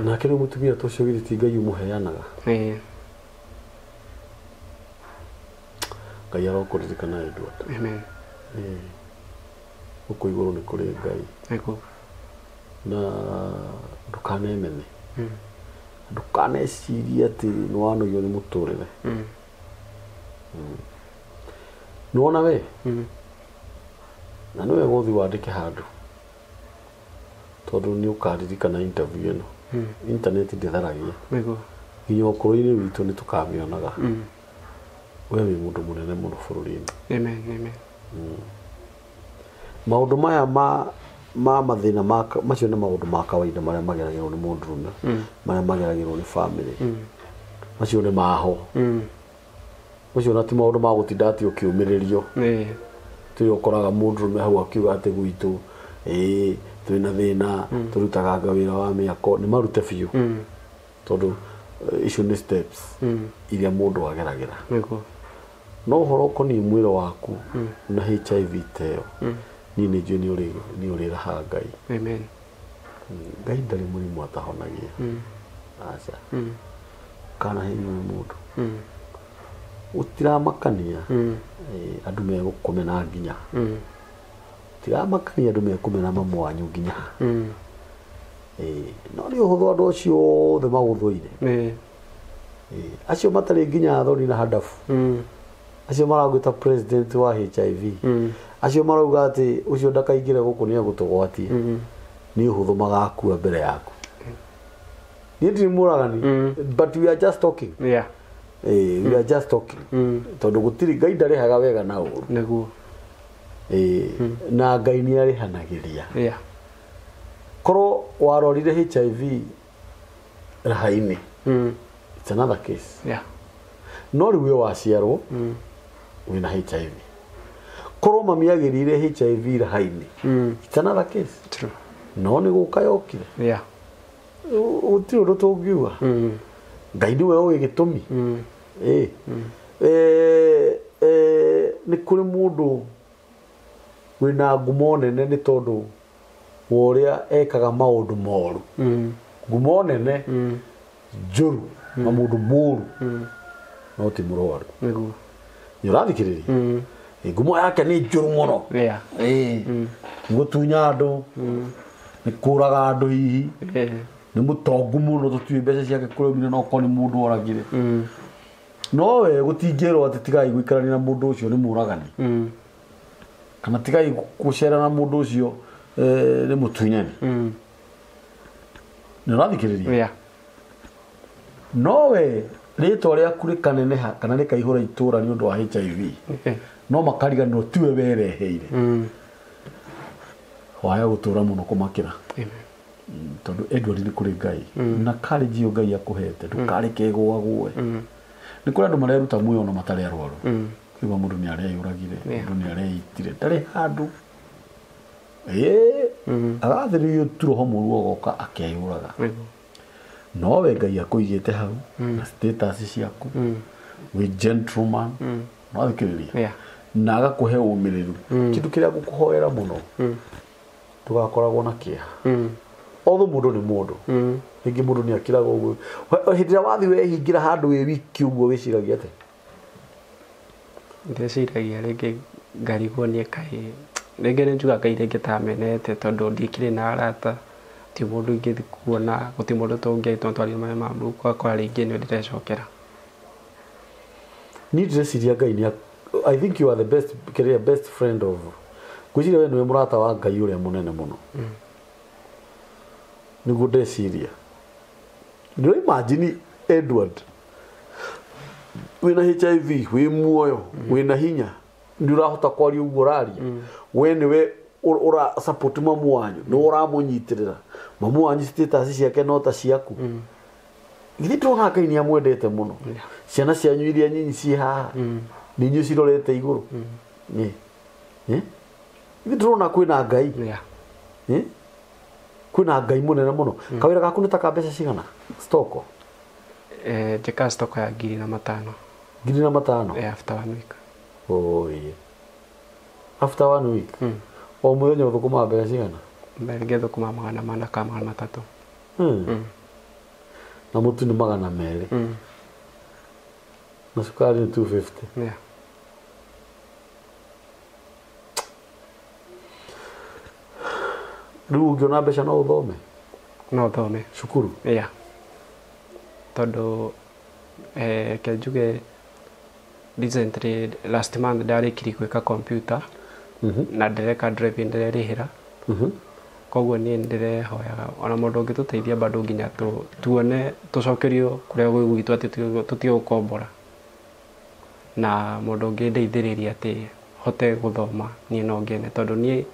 na kile mutumia tocio githiti Ngai umuheanaga Ngai arokuririkana Edward amen uko iguru ni kuri Ngai na ndukanemene ndukaneciria ati ni wanogio ni muturire nuona we na niwe guthi wandike handu tondu ni ukaririkana interview ino internet nditharagia nginya ukuru-ini witu ni tukamionaga we wi mundu munene muno bururi-ini amen maundu maya ma mathina macio ni maundu ma kawaida maria mageragirwo ni mundurume maria mageragirwo ni family macio ni maho macio na ti maundu ma gutinda ati ukiumiririo tu ukoraga mundurume hau akiuga ati gwitu twina thina turutaga ngawira wa miako ni marute biu tondu icio ni steps iria mundu ageragira no horo ko ni mwiro waku na HIV teo ni njue ni uri raha Ngai amen Ngai ndari murimu atahonagia aca kana hiyo mundu utiramakania andu megukumena nginya tiramakania andu mekumena mamu wanyu nginya no ni uhuthu andu acio othe maguthuire acio matari nginya thoni na hadafu acio maragwita president wa HIV acio marauga ati ucio ndakaingire guku ni agutugwatie ni uhuthu magakua mbere yaku ni ndi muragani but we are just talking we are just talking tondu gutiri Ngai ndarehaga wega na uru niguo na Ngai ni arehanagiria koro warorire HIV rahaini it's another case no riwe waciarwo wina HIV koro mami agirire HIV rahaini it's another case true no ni gukayokire utiro rutungiwa Ngai niwe oĩ gĩtũmi nĩ kũrĩ mũndũ wĩna ngumo nene nĩ tondũ ũrĩa ekaga maũndũ moru ngumo nene njũru na mũndũ mũru no ti mũrwaru nĩ ũrathikĩrĩria ngumo yake nĩ njũru mũno gũtunya andũ nĩ kũraga andũ hihi ni mutongu muno tutui mbeca ciake kurumire no ko ni mundu oragire no we gutingirwo ati tigai guikarania na mundu ucio ni muragani kana tigai gucera na mundu ucio ni mutunyani ni rathikiriria no we rito ria kuri kaneneha kana ni kaihura itura ni undu wa HIV no makariganirwo tiwe wereheire waya gutura muno kumakira tondu Edward ni kuri Ngai na courage yo Ngai akuhete ndukareke gwagwe ni kuri andu mareruta muoyo na matari arwaru kiwa mundu ni areyuragire mundu ni areitire ndari handu agathiriyo turoho muruo goka akeyuraga no we Ngai akuigite hau na status ciaku we gentleman no thikiriria na agakuhe umiriru kindu kiria gukuhoera muno tugakoragwo na kia otho mundu ni mundu ingi mundu ni akiraga uguo hindira wathi wehingira handu we wiki uguo wiciragia ate ndeciragia ringi ngarigwo ni kai ringi ni njuga Ngai ringi tamenete tondu ndikire na arata ti mundu ingithi kuona guti mundu tungiaitwo twari maĩ ma Mungu kwa ringi ni ndirecokera ni ndeciria Ngai ni I think you are the best friend of gwiciria we niwe murata wa Ngai uria munene muno niguo ndeciria ndio imagine Edward wina HIV wi muoyo wina hinya ndi urahota kwaria uguo raria we niwe ura support mamu wanyu no uramunyitirira mamu wanyu status ciake no ta ciaku githi turona Ngai ni amwendete muno ciana cianyu iria nyinyi ci haha ninyu cirorete iguru githi turona kwina Ngai kuna Ngai munene muno kawira gaku ni taka mbeca cigana stoko jeka stoko ya 5,000 after 1 week after 1 week o muthenya uthukuma mbeca cigana mbere thukuma 300 na mutu ni 200 na sukari ni 250 Riu ungiona mbeca no uthome cukuru tondu kenjuge recently last month ndarikiri gwika computer na ndireka driving ndirerihira koguo ni ndirehoyaga ona mundu ungituteithia bado nginya tuone tucokerio kuria gwitũ ati tutigukombora na mundu ungindeithiriria ati hote guthoma ni no ngene tondu ni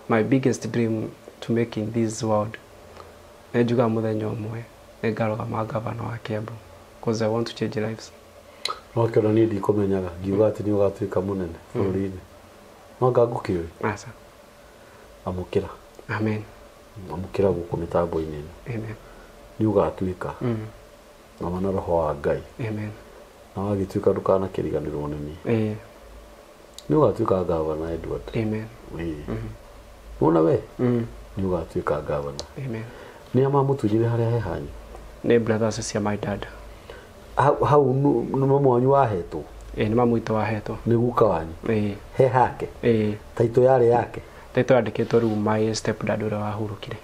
my biggest dream to make in this world nejuga muthenya umwe ngaroga magavana wa Kiambu because I want to change lives no kero ni ndikumenyaga ngiuga ati ni ugatuika munene bũrũri-inĩ no ngagukiwe asa amukira amen amukira guku mitambo-inĩ amen ni ugatuika na mana roho wa Ngai amen na wagituika ndukana kiriganirwo ni ni ugatuika gavana Edward amen Wona we ni ugatuika gavana amen ni ama mutunyire haria he hanyu ni brothers cia my dad hau no mamu wanyu wahetwo ni mamu witũ wahetwo ni guka wanyu he hake taito yale yake taito yandikitwo riu my step dad uria wahurukire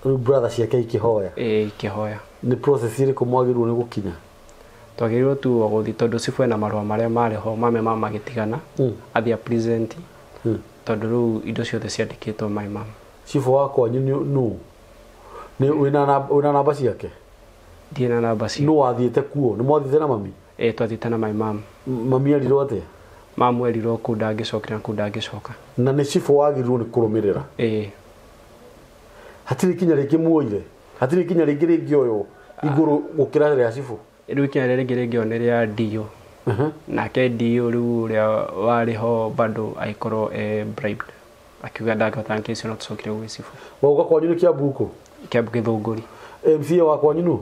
riu brother ciake ikihoya ikihoya ni process iri kumwagirwo ni gukinya twagirwo tu guthi tondu cifu na marwa maria mari ho mame mama gitigana athia present tondu riu indo ciothe ciandikitwo my mom cifu wakwa nyu no ni wina namba ciake Ndiena na basi. No wathiĩte kuo, nĩ mwathiĩte na mami? Twathiĩte na my mom. Mami erirwo atĩa? Mamu erirwo kũ ndangĩcokera na kũ ndangĩcoka. Na nĩ cibũ wagĩrĩirwo nĩ kũrũmĩrĩra? Hatirĩ ikinya rĩngĩ muoire? Hatirĩ ikinya rĩngĩ rĩngĩoywo igũrũ gũkĩra rĩa cibũ? Rĩu ikinya rĩngĩ rĩngĩoywo nĩ rĩa Dio. Nake Dio rĩu ũrĩa warĩ ho bado agĩkorwo bribed. Akiuga ndangĩhota nkĩ icio no tũcokire gwĩ cibũ. Wauga kwanyu nĩ Kĩambu kũ? Kĩambu Gĩthũngũri. MCA wa kwanyu nũ?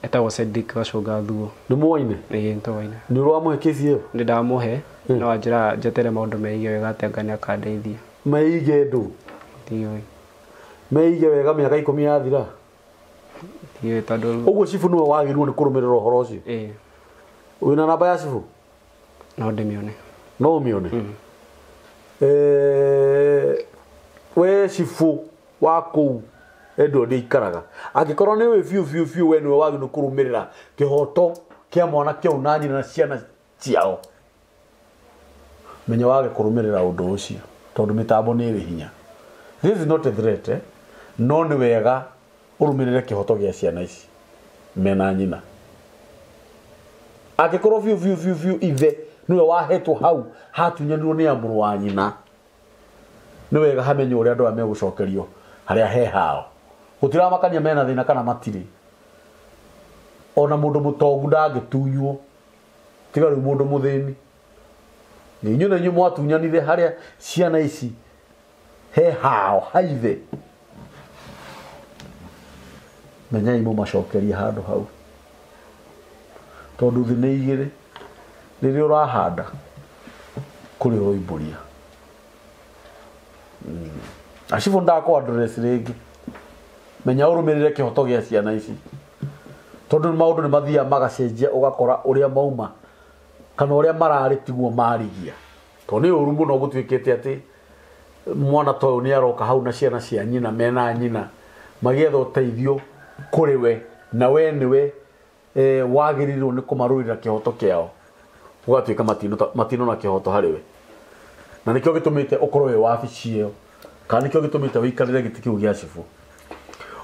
Etagwo Cedric Gacũnga Thuo. Nĩ mũwaine? Nĩ tũwaine. Nĩ ũramũhe kĩci ĩyo? Nĩ ndamũhe no anjĩra njetere maũndũ meige wega atĩ Ngai nĩakandeithia. Meige ndũ? Ndiũĩ. Meige wega mĩaka 10 yathira? Ndiũĩ tondũ ũguo cibũ nĩwe wagĩrĩirwo nĩ kũrũmĩrĩra ũhoro ũcio? Wĩna namba ya cibũ? No ndĩmĩone. No ũmĩone? We cibũ wa kũu Edward ikaraga angĩkorwo nĩ we biũ we nĩwe wagĩrĩirwo kũrũmĩrĩra kĩhoto kĩa mwana kĩu na nyina na ciana ciao, menya wage kũrũmĩrĩra ũndũ ũcio tondũ mĩtambo nĩ ĩrĩ hinya. This is not a threat, no nĩ wega ũrũmĩrĩre kĩhoto gĩa ciana ici mena nyina. Angĩkorwo biũ ithe nĩwe wahetwo hau hatunyanirwo nĩ mũrũ wa nyina, nĩ wega hamenye ũrĩa andũ aya megũcokerio harĩa he hao. Gũtiramakania mena thĩna kana matirĩ. Ona mũndũ mũtongu ndangĩtunywo tiga rĩu mũndũ mũthĩni. Inyuĩ na inyuĩ mwatunyanire harĩa ciana ici he hao haithe, menyai mũmacokerie handũ hau tondũ thĩ nĩ igĩrĩ. Rĩrĩa ũrahanda kũrĩ ũroimbũria. Acibũ ndakwa address rĩngĩ, menya ũrũmĩrĩre kĩhoto gĩa ciana ici tondũ maũndũ nĩ mathiaga magacenjia ũgakora ũrĩa mauma kana ũrĩa mararĩ tiguo marigia. Tondũ nĩ ũru mũno gũtuĩkĩte atĩ mwana ta ũyũ nĩ aroka hau na ciana cia nyina mena nyina magĩetha ũteithio kũrĩ we, na we nĩwe wagĩrĩirwo nĩ kũmarũĩrĩra kĩhoto kĩao, ũgatuĩka matino na kĩhoto harĩ we. Na nĩkĩo gĩtũmĩte ũkorwo wĩ wabici ĩyo, kana nĩkĩo gĩtũmĩte wĩikarĩre gĩtĩ kĩu gĩa cibũ.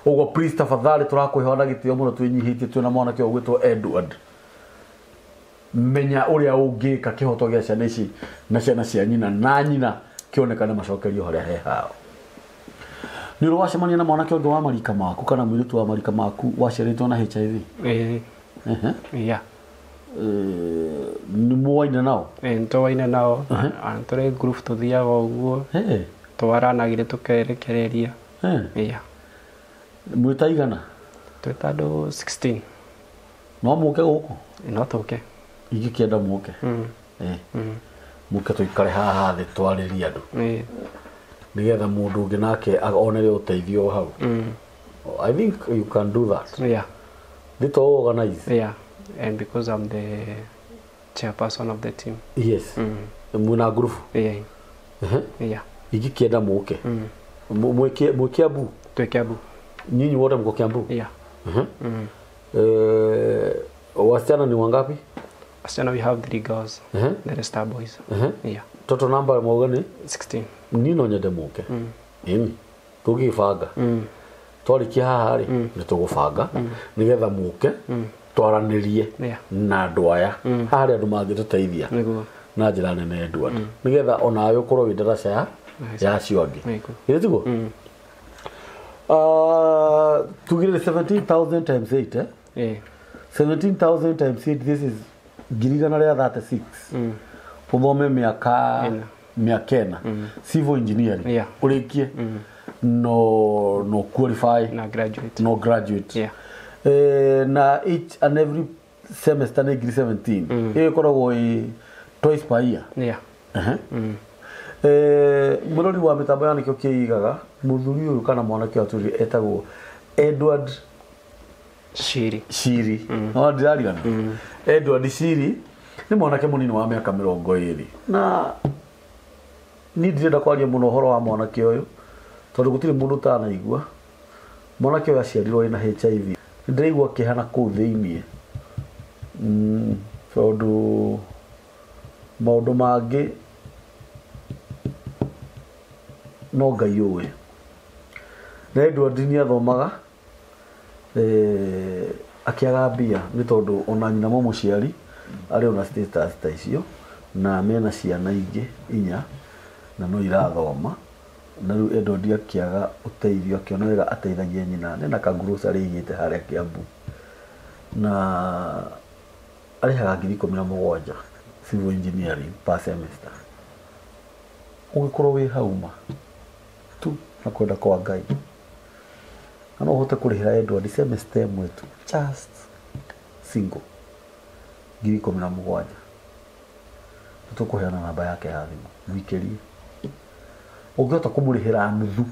Ũguo please tafadhali tũrakwĩhoya na gĩtĩo mũno twĩnyihĩtie twĩna mwanake ũyũ gwĩtwo Edward. Menya ũrĩa ũngĩka kĩhoto gĩa ciana ici na ciana cia nyina na nyina kĩonekane macokerio harĩa he hao. Nĩ ũrĩ wacemania na mwanake ũngĩ wa marika maku kana mũirĩtu wa marika maku waciarĩtwo na HIV? Nĩ mũwaine nao? Nĩ tũwaine nao, tũrĩ group tũthiaga ũguo twaranagĩre tũkerekereria. Mwĩta igana? Twĩta andũ 16. No mũke gũkũ? No tũke. Ingĩkĩenda mũke. Mũke tũikare haha thĩ twarĩrie andũ nĩgetha mũndũ ũngĩ nake onere ũteithio hau. I think you can do that. Did you organize? And because I'm the chairperson of the team. Yes. Mwina group? Ingĩkĩenda mũke. Mwĩ Kiambu? Twĩ Kiambu. Nyinyi wote mko Kiambu? Wasichana ni wangapi? Wasichana we have 3 girls. The rest are boys. Total number mwoga ni? 16. Nino nyende mũke. Tũgĩbanga. Twarikia haha rĩ nĩ tũgũbanga nĩgetha mũke twaranĩrie na andũ aya harĩa andũ mangĩtũteithia na njĩra nene Edward nĩgetha onawe ũkorwo wĩ ndaraca ya acio angĩ. Ĩrĩ tiguo? Tugire 17,000 times 8 17,000 times 8 this is 36. Uthome mĩaka 4 civil engineering ũrĩkie no qualify no graduate na each and every semester nĩ 17 ĩkoragwo twice per year. Mũrori wa mĩtambo ya nĩkĩo kĩigaga mũthuri ũyũ kana mwanake atũri etagwo Edward Shiri. No ndirarigana. Edward Shiri nĩ mwanake mũnini wa mĩaka 20 na ni ndirenda kwaria mũno ũhoro wa mwanake ũyũ tondũ gũtirĩ mũndũ ũtanaigua. Mwanake ũyũ aciarirwo ena HIV. Ndĩraigua kĩhana kũu thĩinĩ tondũ maũndũ mangĩ no Ngai ũĩ. Na Edward nĩ athomaga akiaga mbia nĩ tondũ ona nyina mũciari arĩ ona status ta icio na mena ciana ingĩ 4 na no irathoma na rĩu Edward akiaga ũteithio akĩona wega ateithagie nyina nĩ na kagrocery igĩte harĩa Kiambu na arĩhaga 17,000 civil engineering per semester ũgĩkorwo wĩ hauma tu na kwenda kwa Ngai na no ũhote kũrĩhĩra Edward semester ĩmwe tu just single 17,000 tũkũheana namba yake ya thimũ mwikĩrie ũngĩhota kũmũrĩhĩra nuthu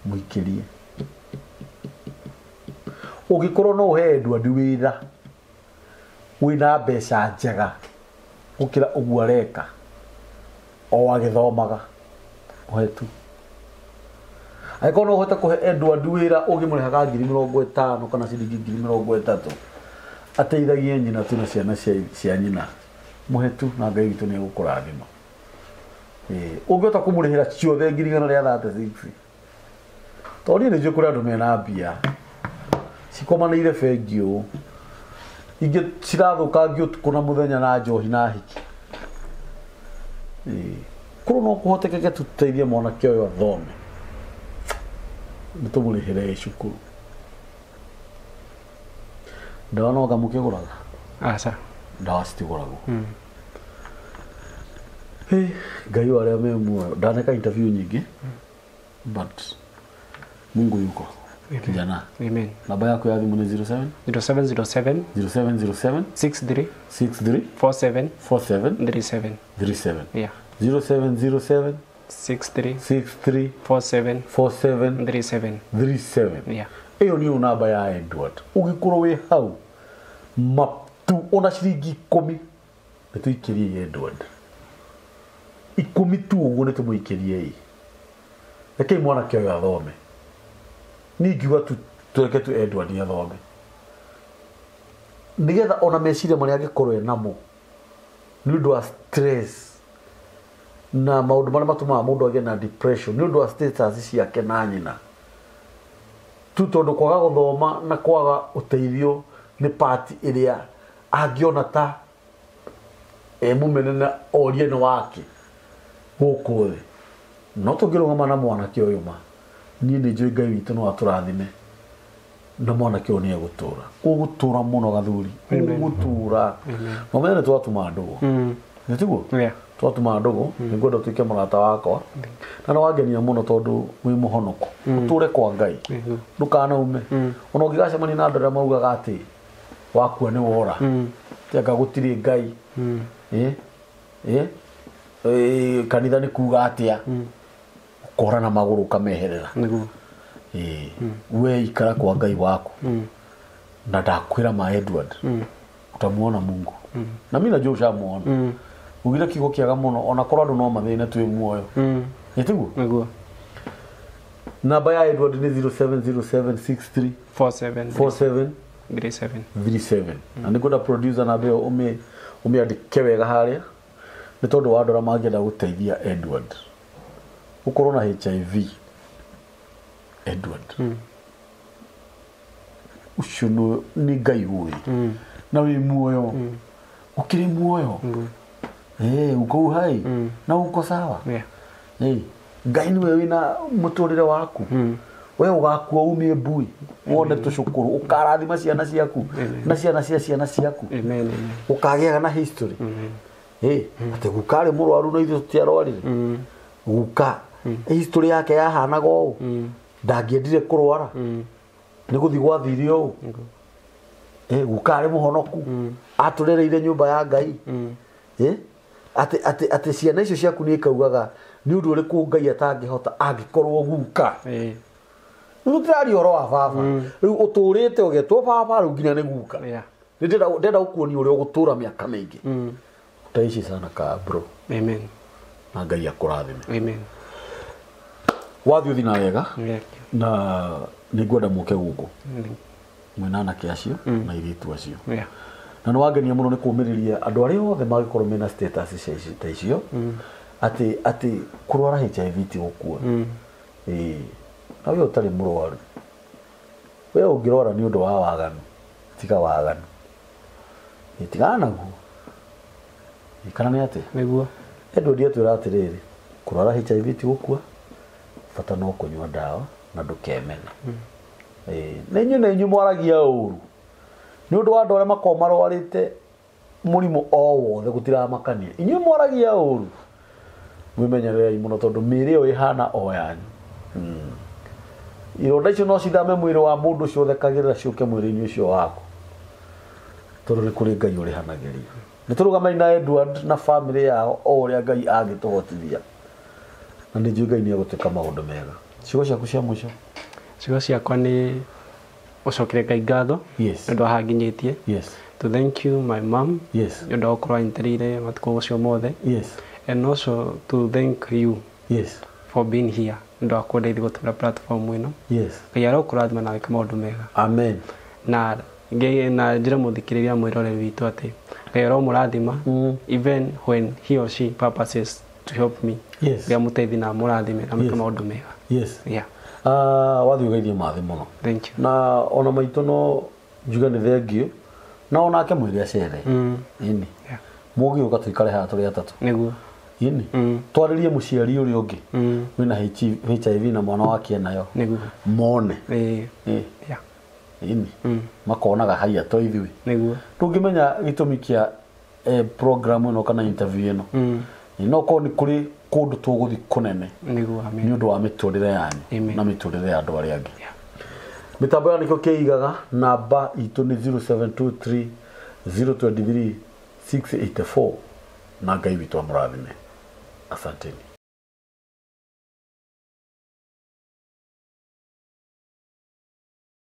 mwikĩrie ũngĩkorwo no ũhe Edward wĩra wĩna mbeca njega gũkĩra ũguo areka o agĩthomaga ũhe tu angĩkorwo no ũhote kũhe Edward wĩra ũngĩmũrĩhaga 50,000 kana ciringi 30,000 ateithagie nyina tu na ciana cia nyina mũhe tu na Ngai witũ nĩ egũkũrathima ũngĩhota kũmũrĩhĩra ciothe 136 tondũ nĩ njũĩ kũrĩ andũ mena mbia cikomanĩire bengi ũũ ingĩ cirathũkangio ũtukũ na mũthenya na njohi na hiki kũrũ no kũhotekeke tũteithie mwanake ũyũ athome nĩ tũmũrĩhĩre cukuru ndawa no anga mũkĩgũraga aca ndawa citigũragwo Ngai arĩa me muoyo ndaneka interview nyingĩ but Mungu yuko kijana amen namba yako ya thimũ nĩ 0707 63 47 37 37 yeah 0707 63 47 37 yeah iyo niyo namba ya Edward ũgĩkorwo wĩ hau matu ona ciringi 10 nĩtũikĩrie Edward 10 tu ũguo nĩtũmũikĩrie rekei mwanake ũyũ athome ningiuga tu tũreke tu Edward athome nĩgetha ona meciria marĩa angĩkorwo enamo nĩ ũndũ wa stress na maũndũ marĩa matũmaga mũndũ agĩe na depression nĩ ũndũ wa status ciake na nyina tu tondũ kwaga gũthoma na kwaga ũteithio nĩ part ĩrĩa angĩona ta mũmenene orie nĩ wake gũkũ thĩ no tũngĩrũgama na mwanake ũyũ ma niĩ nĩ njũĩ Ngai witũ no atũrathime na mwanake ũyũ nĩ ũgũtũra mũno gathuri ũgũtũra no mene twatuma ndũgũ nĩ tiguo twatuma ndũgũ nĩngwenda ũtuĩke mũrata wakwa na wangenia mũno tondũ wĩ mũhonoku ũtũre kwa Ngai ndũkanaume ona ũngĩgacemania na andũ arĩa maugaga atĩ wakua nĩ wora tianga gũtirĩ Ngai kanitha nĩ kuga atĩa ũkora na magũrũ ũkameherera we ikara kwa Ngai waku na ndakwĩra ma Edward utamuona Mungu na mimi najua ushamuona ugire kigo kiaga mũno ona korwo andũ no mathĩne twĩ muoyo nĩtiguo namba ya Edward nĩ 070763 47 37 na nĩngwenda producer namba ĩyo ũmĩandĩke wega harĩa nĩ tondũ wa andũ arĩa mangĩenda gũteithia Edward ũkorwo na HIV Edward ucio nĩ Ngai ũĩ na wĩ muoyo ukiri muoyo uko hai na uko sawa Ngai niwe wina mũtũrĩre waku we ũgakua umie mbui wone tũcukuru ukarathima ciana ciaku na ciana cia ciana ciaku ukagĩa na history ate gukare mũrwaru na ithuĩ tũtiarwarire guka history yake yahanaga ũũ ndangĩendire kũrwara nĩ gũthi gwathirio ũũ gukare mũhonoku atũrereire nyũmba ya Ngai ate ciana icio ciaku nĩ ikaugaga nĩ ũndũ ũrĩkũ Ngai atangĩhota angĩkorwo guka nĩtũtirari ũhoro wa baba rĩu ũtũrĩte ũgetwo baba rĩu nginya nĩ guka ndenda gũkuonia ũrĩa ũgũtũra mĩaka mĩingĩ utaishi sana ka bro amen na Ngai akũrathime amen wathi uthi na wega na nĩngwenda mũke gũkũ mwena anake acio na iritu acio na nĩ wangenia mũno nĩ kũmĩrĩria andũ arĩa othe magĩkorwo mena status ta icio atĩ kũrwara HIV ti gũkua na we ũtarĩ mũrwaru we ungirora ni undu wa waganu tika waganu itigana guo ikana ni ate niguo endu dia twira atiriri kurara HIV ti gukua bata no kunywa dawa na ndukemene nenyu mwaragia uru ni undu wa andu aria makomarwarite murimu o wothe gutira makania inyu mwaragia uru mwimenyerere muno tondu miri o ihana o yanyu ironda icio no cithame mwiri wa mundu ucio thekagirira ciuke mwiri-ini ucio waku tondu ni kuri Ngai urihanagiria ni turugamaini na Edward na family yao o uria Ngai agituhotithia na ni njui Ngai ni agutwika maundu mega ciugo ciaku cia mwisho ciugo ciakwa ni ucokere Ngai ngatho ndu ahanginyitie to thank you my mom ndu okorwo interire matuko ucio mothe and also to thank you for being here ndu akundeithia gutura platform ino Ngai arokurathima nawe kama maundu mega amen na Ngai na njira muthikiriria mwirore witu ati Ngai aromurathima even when he or she purposes to help me Ngai muteithie na murathime na kama maundu mega wathi ugeithie mathi muno thank you na ona maitu no njuga ni thengiu na ona ake mwiri acere ini mugi uka tuikare ha turi atatu niguo ini twaririe muciari uri ungi wina HIV na mwana wake nayo niguo mone ini makonaga haya to ithui niguo tungimenya gitumi kia program ino kana interview ino no ko ni kuri kundu tuguthi kunene niguo ni undu wa miturire yanyu na miturire ya andu aria angi mitambo ya nikio keigaga namba itu ni 0723 023 684 na Ngai witu amurathime asanteni